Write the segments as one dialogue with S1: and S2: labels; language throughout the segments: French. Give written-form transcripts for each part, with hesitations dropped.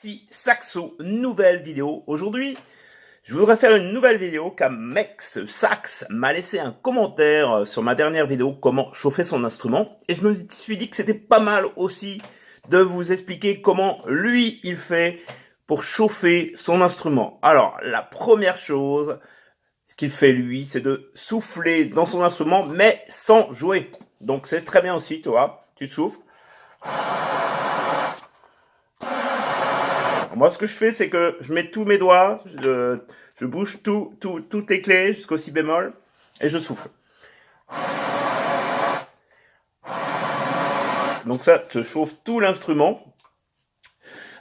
S1: ici Saxo, nouvelle vidéo. Aujourd'hui, je voudrais faire une nouvelle vidéo car Mex Sax m'a laissé un commentaire sur ma dernière vidéo, comment chauffer son instrument. Et je me suis dit que c'était pas mal aussi de vous expliquer comment lui, il fait pour chauffer son instrument. Alors, la première chose, ce qu'il fait lui, c'est de souffler dans son instrument, mais sans jouer. Donc c'est très bien aussi, tu vois, tu souffles. Moi, ce que je fais, c'est que je mets tous mes doigts, je bouge toutes les clés jusqu'au si bémol, et je souffle. Donc ça te chauffe tout l'instrument.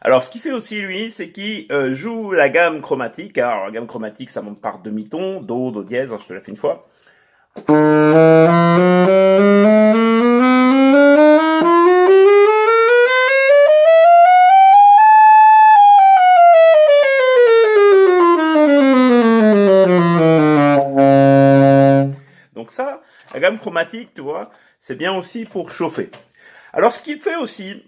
S1: Alors, ce qu'il fait aussi, lui, c'est qu'il joue la gamme chromatique. Alors, la gamme chromatique, ça monte par demi-ton, do dièse, je te l'ai fait une fois. Donc ça, la gamme chromatique, tu vois, c'est bien aussi pour chauffer. Alors ce qu'il fait aussi,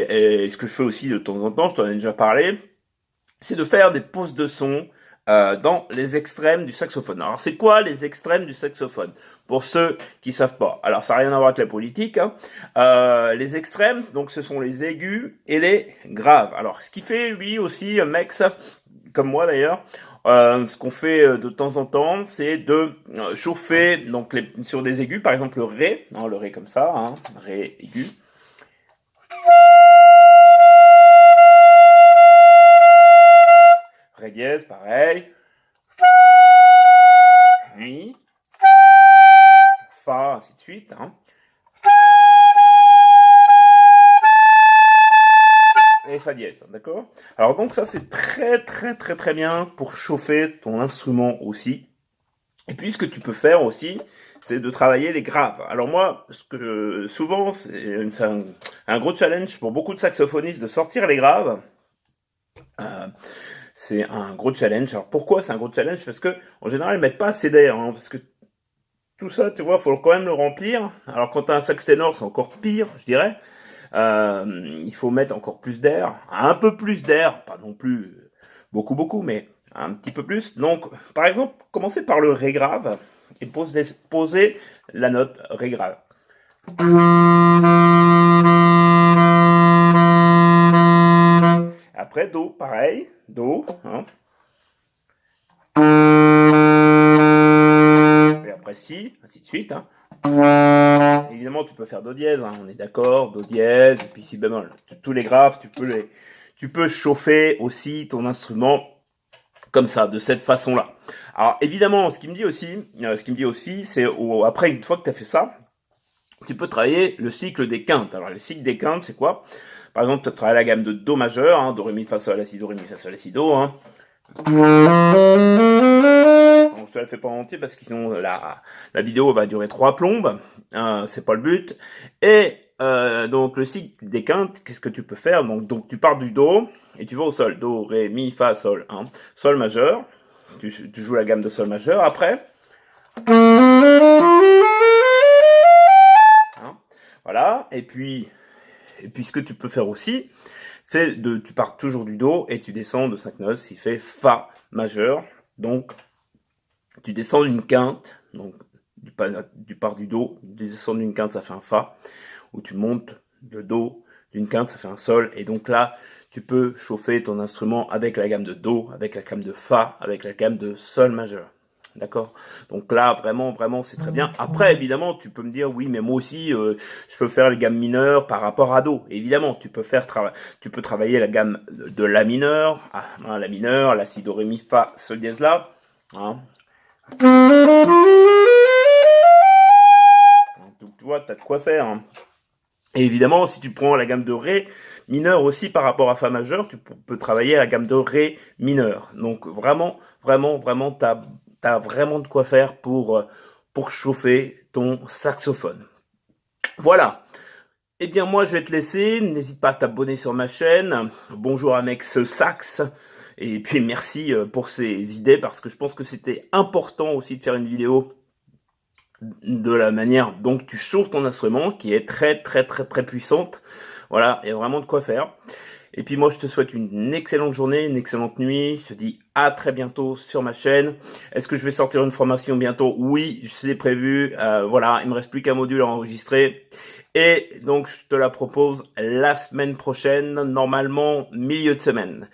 S1: et ce que je fais aussi de temps en temps, je t'en ai déjà parlé, c'est de faire des pauses de son dans les extrêmes du saxophone. Alors c'est quoi les extrêmes du saxophone? Pour ceux qui savent pas. Alors ça n'a rien à voir avec la politique. Hein. Les extrêmes, donc ce sont les aigus et les graves. Alors ce qu'il fait lui aussi, Mex, comme moi d'ailleurs, ce qu'on fait de temps en temps, c'est de chauffer donc sur des aigus, par exemple le ré, hein, le ré comme ça, hein, ré aigu. Ré dièse, pareil. Mi. Fa, ainsi de suite. Hein. Et fa dièse, d'accord? Alors donc ça c'est très bien pour chauffer ton instrument aussi. Et puis ce que tu peux faire aussi, c'est de travailler les graves. Alors moi, souvent c'est un gros challenge pour beaucoup de saxophonistes de sortir les graves. C'est un gros challenge. Alors pourquoi c'est un gros challenge? Parce que en général ils mettent pas assez d'air, hein, parce que tout ça, tu vois, faut quand même le remplir. Alors quand tu as un sax ténor, c'est encore pire, je dirais. Il faut mettre encore plus d'air, un peu plus d'air, pas non plus beaucoup, mais un petit peu plus. Donc, par exemple, commencez par le ré grave et posez la note ré grave. Après, do, pareil, do. Hein. Et après, si, ainsi de suite. Hein. Évidemment, tu peux faire do dièse, hein, on est d'accord, do dièse, et puis si bémol. Tous les graves, tu peux chauffer aussi ton instrument comme ça, de cette façon-là. Alors évidemment, ce qu'il me dit aussi, c'est après une fois que tu as fait ça, tu peux travailler le cycle des quintes. Alors le cycle des quintes, c'est quoi? Par exemple, tu travailles la gamme de do majeur, hein, do ré mi fa sol la si do ré mi fa sol la si do. Hein. Donc, je te la fais pas en entier parce que sinon la vidéo va durer 3 plombes, c'est pas le but. Et donc le cycle des quintes, qu'est-ce que tu peux faire? Donc tu pars du do et tu vas au sol, do, ré, mi, fa, sol, hein. Sol majeur, tu joues la gamme de sol majeur. Après, hein, voilà. Et puis ce que tu peux faire aussi, c'est tu pars toujours du do et tu descends de 5 notes, ce qui fait fa majeur. Donc tu descends d'une quinte, donc tu pars du do, tu descends d'une quinte, ça fait un fa, ou tu montes le do d'une quinte, ça fait un sol, et donc là, tu peux chauffer ton instrument avec la gamme de do, avec la gamme de fa, avec la gamme de sol majeur. D'accord? Donc là, vraiment, c'est très bien. Après, évidemment, tu peux me dire, oui, mais moi aussi, je peux faire les gammes mineures par rapport à do. Évidemment, tu peux travailler la gamme de la mineure, hein, la mineure, la si, do, ré, mi, fa, sol dièse là. Hein. Donc tu vois, tu as de quoi faire. Hein. Et évidemment, si tu prends la gamme de ré mineur aussi par rapport à fa majeur, tu peux travailler la gamme de ré mineur. Donc vraiment, tu as vraiment de quoi faire pour chauffer ton saxophone. Voilà. Eh bien moi je vais te laisser, n'hésite pas à t'abonner sur ma chaîne. Bonjour à Mex Sax. Et puis merci pour ces idées parce que je pense que c'était important aussi de faire une vidéo de la manière dont tu chauffes ton instrument qui est très puissante. Voilà, il y a vraiment de quoi faire. Et puis moi, je te souhaite une excellente journée, une excellente nuit. Je te dis à très bientôt sur ma chaîne. Est-ce que je vais sortir une formation bientôt? Oui, c'est prévu. Voilà, il me reste plus qu'un module à enregistrer. Et donc, je te la propose la semaine prochaine, normalement milieu de semaine.